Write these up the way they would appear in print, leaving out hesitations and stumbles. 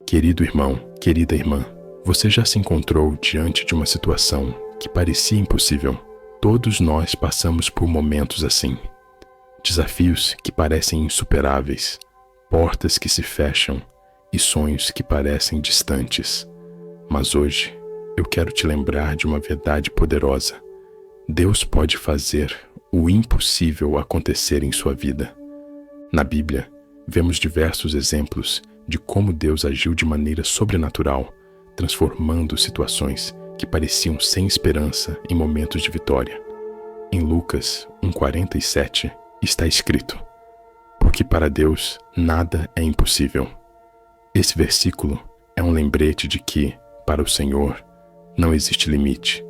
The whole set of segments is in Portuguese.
Querido irmão, querida irmã, você já se encontrou diante de uma situação que parecia impossível? Todos nós passamos por momentos assim. Desafios que parecem insuperáveis, portas que se fecham e sonhos que parecem distantes. Mas hoje, eu quero te lembrar de uma verdade poderosa. Deus pode fazer o impossível acontecer em sua vida. Na Bíblia, vemos diversos exemplos de como Deus agiu de maneira sobrenatural, transformando situações que pareciam sem esperança em momentos de vitória. Em Lucas 1:47 está escrito: porque para Deus nada é impossível. Esse versículo é um lembrete de que, para o Senhor, não existe limite.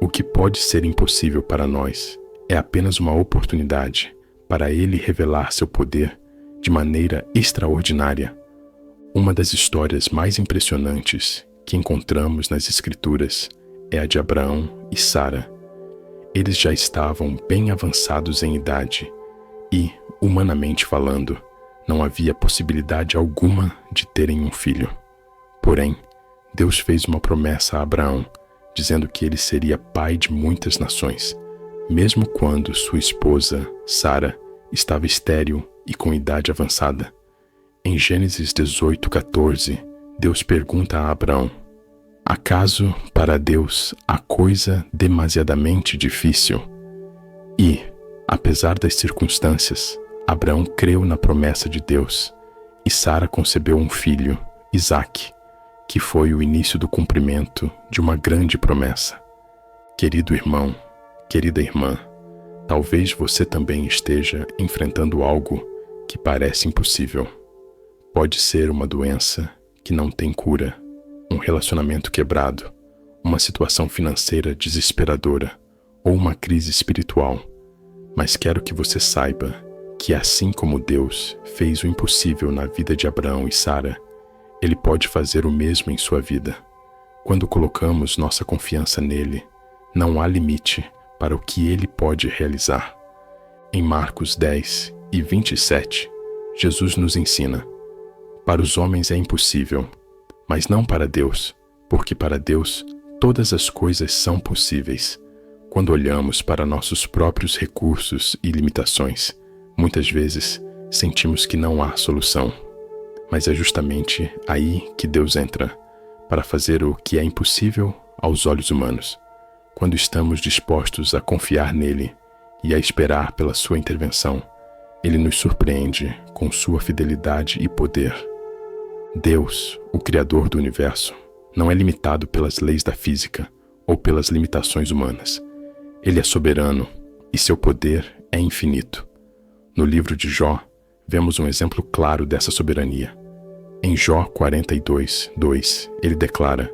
O que pode ser impossível para nós é apenas uma oportunidade para Ele revelar seu poder de maneira extraordinária. Uma das histórias mais impressionantes que encontramos nas Escrituras é a de Abraão e Sara. Eles já estavam bem avançados em idade e, humanamente falando, não havia possibilidade alguma de terem um filho. Porém, Deus fez uma promessa a Abraão, dizendo que ele seria pai de muitas nações, mesmo quando sua esposa, Sara, estava estéril e com idade avançada. Em Gênesis 18:14, Deus pergunta a Abraão: acaso para Deus há coisa demasiadamente difícil? E, apesar das circunstâncias, Abraão creu na promessa de Deus e Sara concebeu um filho, Isaque, que foi o início do cumprimento de uma grande promessa. Querido irmão, querida irmã, talvez você também esteja enfrentando algo que parece impossível. Pode ser uma doença que não tem cura, um relacionamento quebrado, uma situação financeira desesperadora ou uma crise espiritual. Mas quero que você saiba que assim como Deus fez o impossível na vida de Abraão e Sara, Ele pode fazer o mesmo em sua vida. Quando colocamos nossa confiança nele, não há limite para o que Ele pode realizar. Em Marcos 10:27, Jesus nos ensina: para os homens é impossível, mas não para Deus, porque para Deus todas as coisas são possíveis. Quando olhamos para nossos próprios recursos e limitações, muitas vezes sentimos que não há solução. Mas é justamente aí que Deus entra, para fazer o que é impossível aos olhos humanos. Quando estamos dispostos a confiar nele e a esperar pela sua intervenção, ele nos surpreende com sua fidelidade e poder. Deus, o Criador do universo, não é limitado pelas leis da física ou pelas limitações humanas. Ele é soberano e seu poder é infinito. No livro de Jó, vemos um exemplo claro dessa soberania. Em Jó 42:2, ele declara: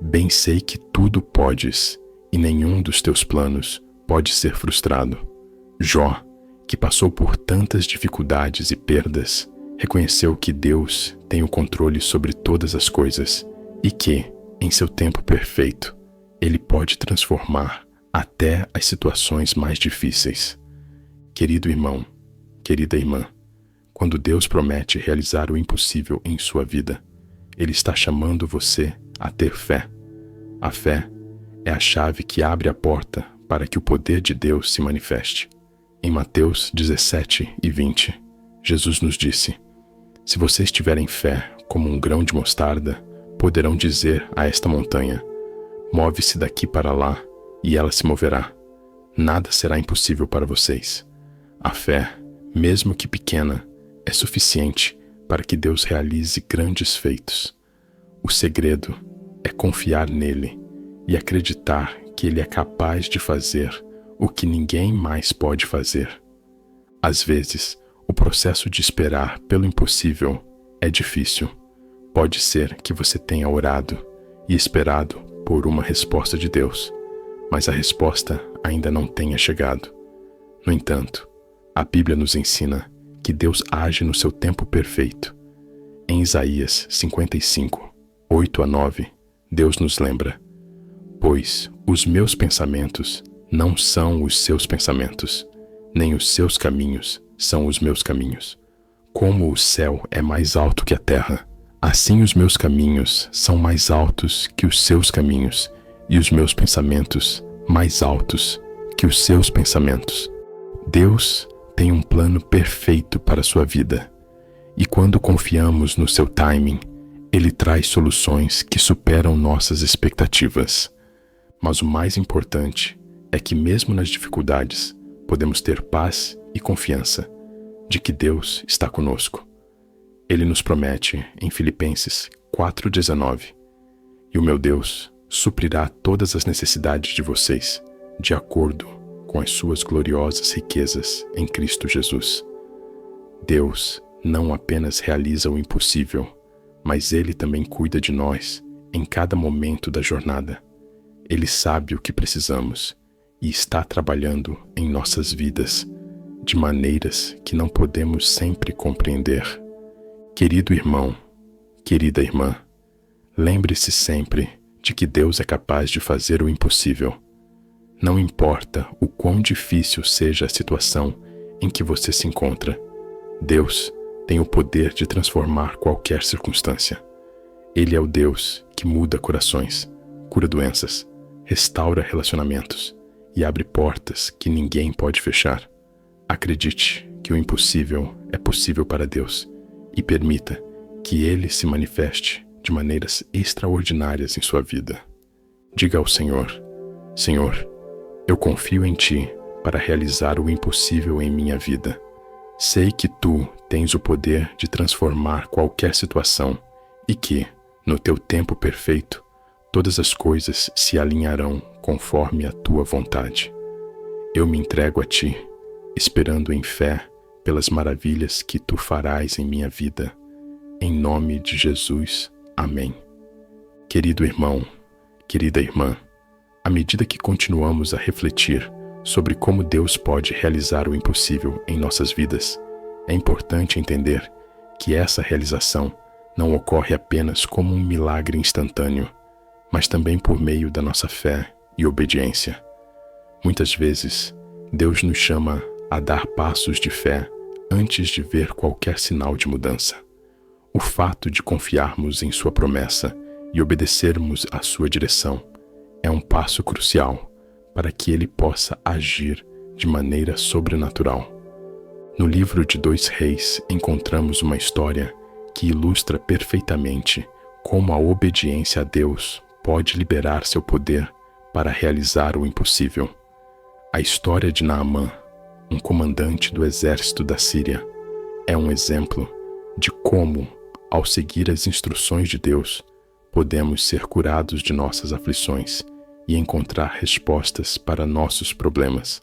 bem sei que tudo podes, e nenhum dos teus planos pode ser frustrado. Jó, que passou por tantas dificuldades e perdas, reconheceu que Deus tem o controle sobre todas as coisas e que, em seu tempo perfeito, Ele pode transformar até as situações mais difíceis. Querido irmão, querida irmã, quando Deus promete realizar o impossível em sua vida, Ele está chamando você a ter fé. A fé é a chave que abre a porta para que o poder de Deus se manifeste. Em Mateus 17:20, Jesus nos disse: se vocês tiverem fé como um grão de mostarda, poderão dizer a esta montanha: move-se daqui para lá, e ela se moverá. Nada será impossível para vocês. A fé, mesmo que pequena, é suficiente para que Deus realize grandes feitos. O segredo é confiar nele e acreditar que ele é capaz de fazer o que ninguém mais pode fazer. Às vezes, o processo de esperar pelo impossível é difícil. Pode ser que você tenha orado e esperado por uma resposta de Deus, mas a resposta ainda não tenha chegado. No entanto, a Bíblia nos ensina que Deus age no seu tempo perfeito. Em Isaías 55:8-9, Deus nos lembra: pois os meus pensamentos não são os seus pensamentos, nem os seus caminhos são os meus caminhos. Como o céu é mais alto que a terra, Assim os meus caminhos são mais altos que os seus caminhos, e os meus pensamentos mais altos que os seus pensamentos. Deus tem um plano perfeito para a sua vida, e quando confiamos no seu timing, Ele traz soluções que superam nossas expectativas. Mas o mais importante é que mesmo nas dificuldades, podemos ter paz e confiança de que Deus está conosco. Ele nos promete em Filipenses 4,19: "E o meu Deus suprirá todas as necessidades de vocês, de acordo com as suas gloriosas riquezas em Cristo Jesus." Deus não apenas realiza o impossível, mas Ele também cuida de nós em cada momento da jornada. Ele sabe o que precisamos e está trabalhando em nossas vidas de maneiras que não podemos sempre compreender. Querido irmão, querida irmã, lembre-se sempre de que Deus é capaz de fazer o impossível. Não importa o quão difícil seja a situação em que você se encontra, Deus tem o poder de transformar qualquer circunstância. Ele é o Deus que muda corações, cura doenças, restaura relacionamentos e abre portas que ninguém pode fechar. Acredite que o impossível é possível para Deus e permita que Ele se manifeste de maneiras extraordinárias em sua vida. Diga ao Senhor: Senhor, eu confio em Ti para realizar o impossível em minha vida. Sei que Tu tens o poder de transformar qualquer situação e que, no Teu tempo perfeito, todas as coisas se alinharão conforme a Tua vontade. Eu me entrego a Ti, esperando em fé pelas maravilhas que Tu farás em minha vida. Em nome de Jesus. Amém. Querido irmão, querida irmã, à medida que continuamos a refletir sobre como Deus pode realizar o impossível em nossas vidas, é importante entender que essa realização não ocorre apenas como um milagre instantâneo, mas também por meio da nossa fé e obediência. Muitas vezes, Deus nos chama a dar passos de fé antes de ver qualquer sinal de mudança. O fato de confiarmos em Sua promessa e obedecermos à Sua direção é um passo crucial para que Ele possa agir de maneira sobrenatural. No livro de 2 Reis encontramos uma história que ilustra perfeitamente como a obediência a Deus pode liberar seu poder para realizar o impossível. A história de Naamã, um comandante do exército da Síria, é um exemplo de como, ao seguir as instruções de Deus, podemos ser curados de nossas aflições e encontrar respostas para nossos problemas.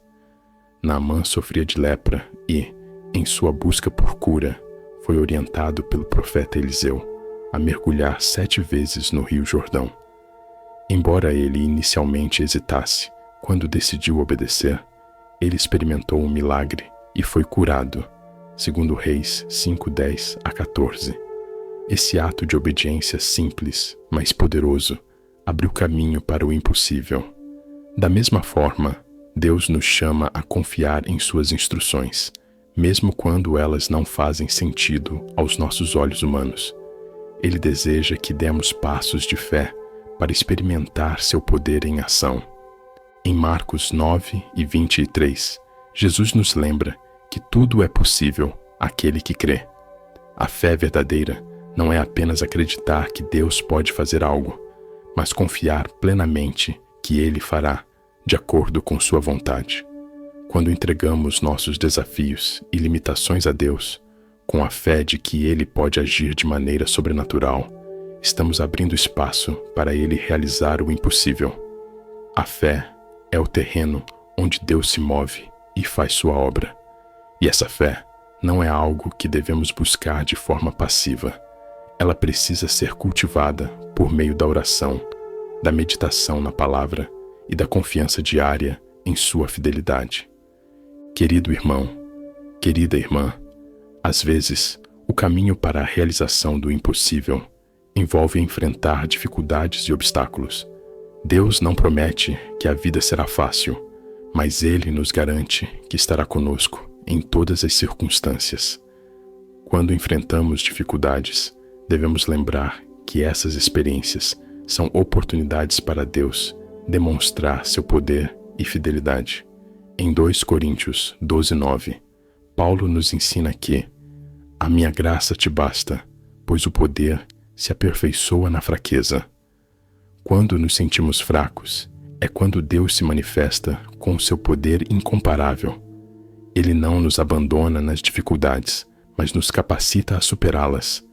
Naamã sofria de lepra e, em sua busca por cura, foi orientado pelo profeta Eliseu a mergulhar 7 vezes no Rio Jordão. Embora ele inicialmente hesitasse, quando decidiu obedecer, ele experimentou um milagre e foi curado, segundo Reis 5:10-14. Esse ato de obediência simples, mas poderoso, abriu caminho para o impossível. Da mesma forma, Deus nos chama a confiar em suas instruções, mesmo quando elas não fazem sentido aos nossos olhos humanos. Ele deseja que demos passos de fé para experimentar seu poder em ação. Em Marcos 9:23, Jesus nos lembra que tudo é possível àquele que crê. A fé verdadeira não é apenas acreditar que Deus pode fazer algo, mas confiar plenamente que Ele fará, de acordo com sua vontade. Quando entregamos nossos desafios e limitações a Deus, com a fé de que Ele pode agir de maneira sobrenatural, estamos abrindo espaço para Ele realizar o impossível. A fé é o terreno onde Deus se move e faz sua obra. E essa fé não é algo que devemos buscar de forma passiva. Ela precisa ser cultivada por meio da oração, da meditação na palavra e da confiança diária em sua fidelidade. Querido irmão, querida irmã, às vezes, o caminho para a realização do impossível envolve enfrentar dificuldades e obstáculos. Deus não promete que a vida será fácil, mas Ele nos garante que estará conosco em todas as circunstâncias. Quando enfrentamos dificuldades, Devemos lembrar que essas experiências são oportunidades para Deus demonstrar seu poder e fidelidade. Em 2 Coríntios 12:9, Paulo nos ensina que a minha graça te basta, pois o poder se aperfeiçoa na fraqueza. Quando nos sentimos fracos, é quando Deus se manifesta com seu poder incomparável. Ele não nos abandona nas dificuldades, mas nos capacita a superá-las,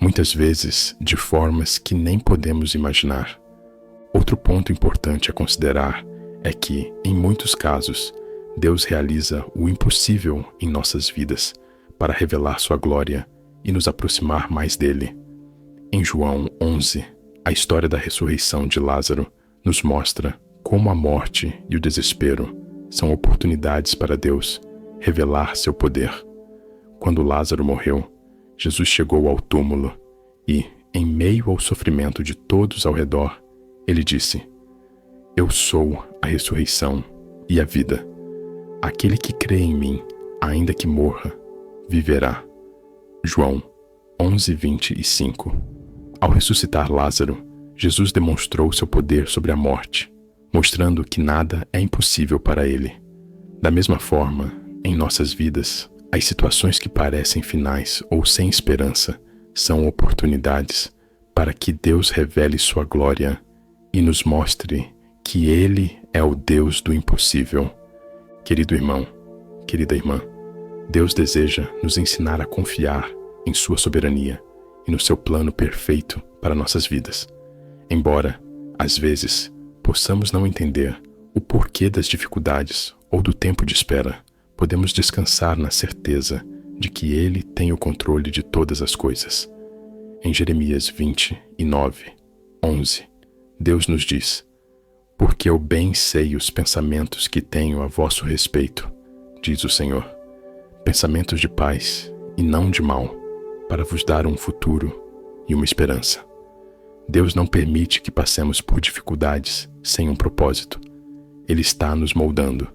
muitas vezes de formas que nem podemos imaginar. Outro ponto importante a considerar é que, em muitos casos, Deus realiza o impossível em nossas vidas para revelar sua glória e nos aproximar mais dele. Em João 11, a história da ressurreição de Lázaro nos mostra como a morte e o desespero são oportunidades para Deus revelar seu poder. Quando Lázaro morreu, Jesus chegou ao túmulo e, em meio ao sofrimento de todos ao redor, ele disse: Eu sou a ressurreição e a vida. Aquele que crê em mim, ainda que morra, viverá. João 11:25. Ao ressuscitar Lázaro, Jesus demonstrou seu poder sobre a morte, mostrando que nada é impossível para ele. Da mesma forma, em nossas vidas, as situações que parecem finais ou sem esperança são oportunidades para que Deus revele sua glória e nos mostre que Ele é o Deus do impossível. Querido irmão, querida irmã, Deus deseja nos ensinar a confiar em sua soberania e no seu plano perfeito para nossas vidas. Embora, às vezes, possamos não entender o porquê das dificuldades ou do tempo de espera, podemos descansar na certeza de que Ele tem o controle de todas as coisas. Em Jeremias 29:11, Deus nos diz: Porque eu bem sei os pensamentos que tenho a vosso respeito, diz o Senhor, pensamentos de paz e não de mal, para vos dar um futuro e uma esperança. Deus não permite que passemos por dificuldades sem um propósito. Ele está nos moldando,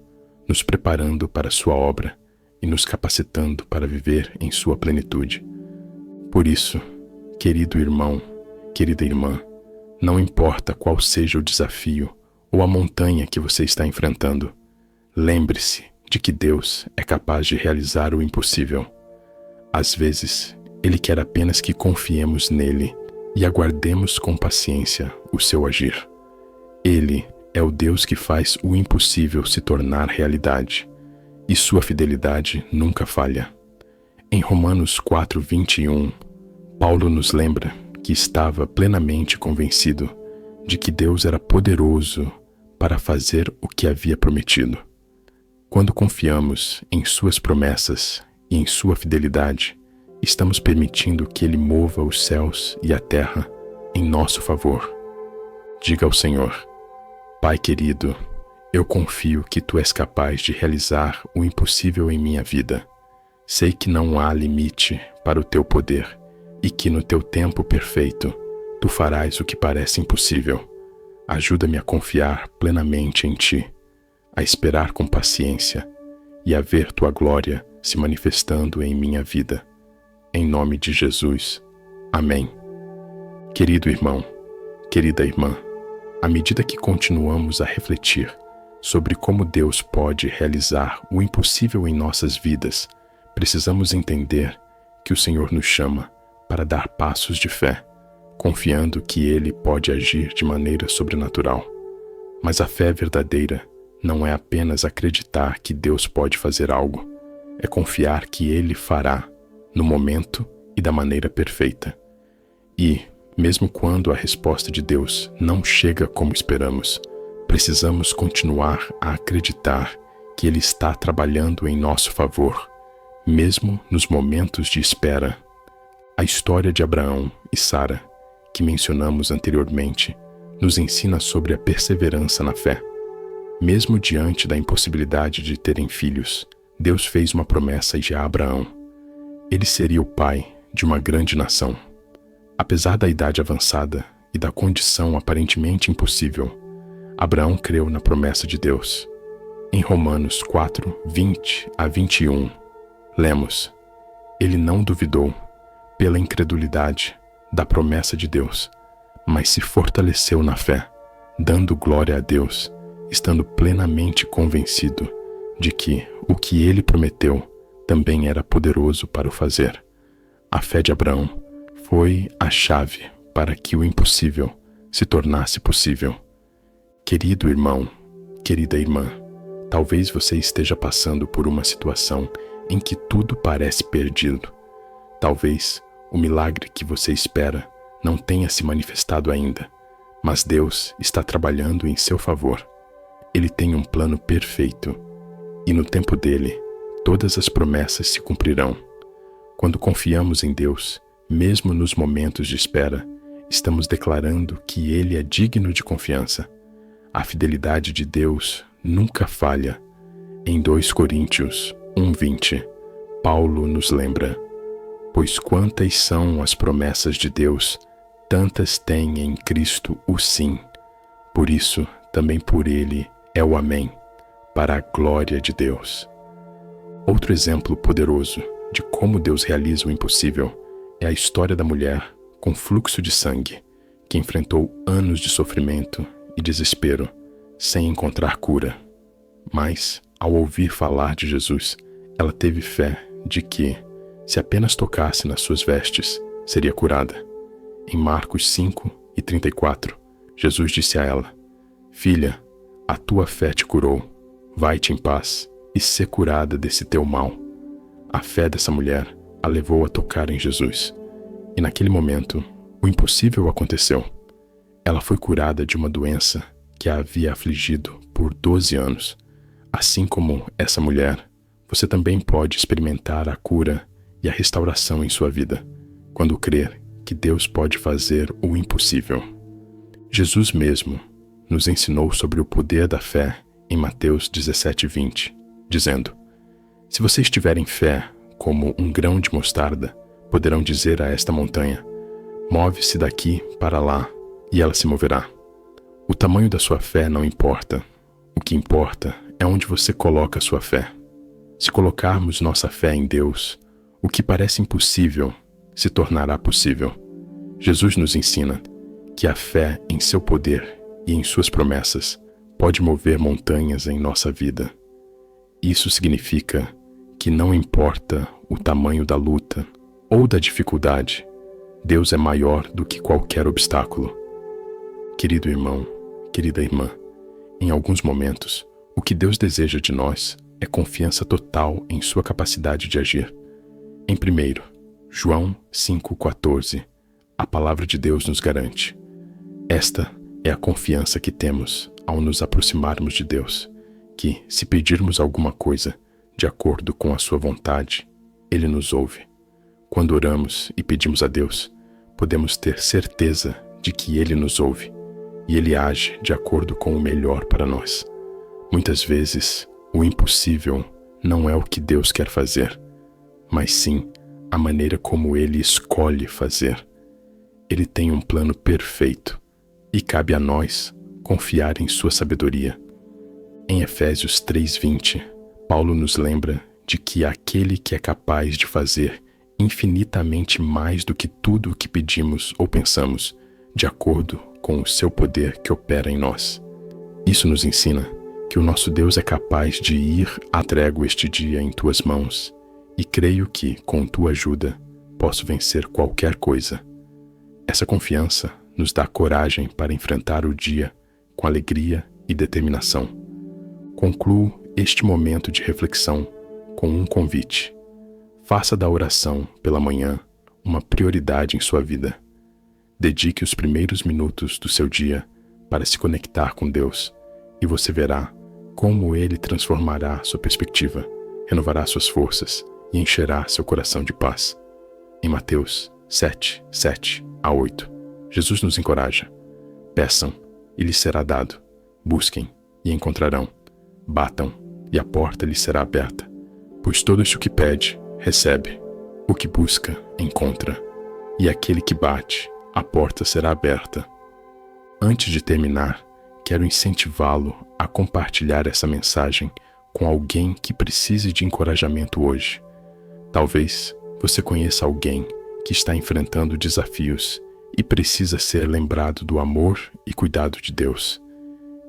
nos preparando para sua obra e nos capacitando para viver em sua plenitude. Por isso, querido irmão, querida irmã, não importa qual seja o desafio ou a montanha que você está enfrentando, lembre-se de que Deus é capaz de realizar o impossível. Às vezes, Ele quer apenas que confiemos nele e aguardemos com paciência o seu agir. Ele é o Deus que faz o impossível se tornar realidade, e sua fidelidade nunca falha. Em Romanos 4:21, Paulo nos lembra que estava plenamente convencido de que Deus era poderoso para fazer o que havia prometido. Quando confiamos em suas promessas e em sua fidelidade, estamos permitindo que Ele mova os céus e a terra em nosso favor. Diga ao Senhor: Pai querido, eu confio que Tu és capaz de realizar o impossível em minha vida. Sei que não há limite para o Teu poder e que no Teu tempo perfeito Tu farás o que parece impossível. Ajuda-me a confiar plenamente em Ti, a esperar com paciência e a ver Tua glória se manifestando em minha vida. Em nome de Jesus. Amém. Querido irmão, querida irmã, à medida que continuamos a refletir sobre como Deus pode realizar o impossível em nossas vidas, precisamos entender que o Senhor nos chama para dar passos de fé, confiando que Ele pode agir de maneira sobrenatural. Mas a fé verdadeira não é apenas acreditar que Deus pode fazer algo, é confiar que Ele fará no momento e da maneira perfeita. E, mesmo quando a resposta de Deus não chega como esperamos, precisamos continuar a acreditar que Ele está trabalhando em nosso favor, mesmo nos momentos de espera. A história de Abraão e Sara, que mencionamos anteriormente, nos ensina sobre a perseverança na fé. Mesmo diante da impossibilidade de terem filhos, Deus fez uma promessa a Abraão. Ele seria o pai de uma grande nação. Apesar da idade avançada e da condição aparentemente impossível, Abraão creu na promessa de Deus. Em Romanos 4:20-21, lemos: Ele não duvidou, pela incredulidade, da promessa de Deus, mas se fortaleceu na fé, dando glória a Deus, estando plenamente convencido de que o que ele prometeu também era poderoso para o fazer. A fé de Abraão foi a chave para que o impossível se tornasse possível. Querido irmão, querida irmã, talvez você esteja passando por uma situação em que tudo parece perdido. Talvez o milagre que você espera não tenha se manifestado ainda, mas Deus está trabalhando em seu favor. Ele tem um plano perfeito, e no tempo dele, todas as promessas se cumprirão. Quando confiamos em Deus, mesmo nos momentos de espera, estamos declarando que Ele é digno de confiança. A fidelidade de Deus nunca falha. Em 2 Coríntios 1:20, Paulo nos lembra: pois quantas são as promessas de Deus, tantas tem em Cristo o sim. Por isso, também por Ele é o amém, para a glória de Deus. Outro exemplo poderoso de como Deus realiza o impossível é a história da mulher com fluxo de sangue, que enfrentou anos de sofrimento e desespero, sem encontrar cura. Mas, ao ouvir falar de Jesus, ela teve fé de que, se apenas tocasse nas suas vestes, seria curada. Em Marcos 5:34, Jesus disse a ela: filha, a tua fé te curou, vai-te em paz e sê curada desse teu mal. A fé dessa mulher a levou a tocar em Jesus, e naquele momento, o impossível aconteceu. Ela foi curada de uma doença que a havia afligido por 12 anos. Assim como essa mulher, você também pode experimentar a cura e a restauração em sua vida, quando crer que Deus pode fazer o impossível. Jesus mesmo nos ensinou sobre o poder da fé em Mateus 17:20, dizendo: se vocês tiverem fé como um grão de mostarda, poderão dizer a esta montanha: move-se daqui para lá, e ela se moverá. O tamanho da sua fé não importa. O que importa é onde você coloca a sua fé. Se colocarmos nossa fé em Deus, o que parece impossível se tornará possível. Jesus nos ensina que a fé em seu poder e em suas promessas pode mover montanhas em nossa vida. Isso significa que não importa o tamanho da luta ou da dificuldade, Deus é maior do que qualquer obstáculo. Querido irmão, querida irmã, em alguns momentos, o que Deus deseja de nós é confiança total em sua capacidade de agir. Em 1 João 5,14, a palavra de Deus nos garante: esta é a confiança que temos ao nos aproximarmos de Deus, que, se pedirmos alguma coisa de acordo com a sua vontade, Ele nos ouve. Quando oramos e pedimos a Deus, podemos ter certeza de que Ele nos ouve e Ele age de acordo com o melhor para nós. Muitas vezes, o impossível não é o que Deus quer fazer, mas sim a maneira como Ele escolhe fazer. Ele tem um plano perfeito e cabe a nós confiar em sua sabedoria. Em Efésios 3:20, Paulo nos lembra de que aquele que é capaz de fazer infinitamente mais do que tudo o que pedimos ou pensamos, de acordo com o seu poder que opera em nós. Isso nos ensina que o nosso Deus é capaz de ir à trégua este dia em tuas mãos, e creio que, com tua ajuda, posso vencer qualquer coisa. Essa confiança nos dá coragem para enfrentar o dia com alegria e determinação. Concluo este momento de reflexão com um convite. Faça da oração pela manhã uma prioridade em sua vida. Dedique os primeiros minutos do seu dia para se conectar com Deus, e você verá como Ele transformará sua perspectiva, renovará suas forças e encherá seu coração de paz. Em Mateus 7:7-8, Jesus nos encoraja: peçam e lhes será dado, busquem e encontrarão, batam e a porta lhes será aberta. Pois todo este o que pede, recebe, o que busca, encontra, e aquele que bate, a porta será aberta. Antes de terminar, quero incentivá-lo a compartilhar essa mensagem com alguém que precise de encorajamento hoje. Talvez você conheça alguém que está enfrentando desafios e precisa ser lembrado do amor e cuidado de Deus.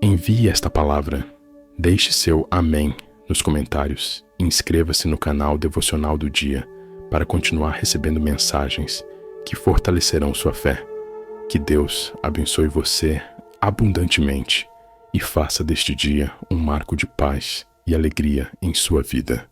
Envie esta palavra, deixe seu amém nos comentários e inscreva-se no canal Devocional do Dia para continuar recebendo mensagens que fortalecerão sua fé. Que Deus abençoe você abundantemente e faça deste dia um marco de paz e alegria em sua vida.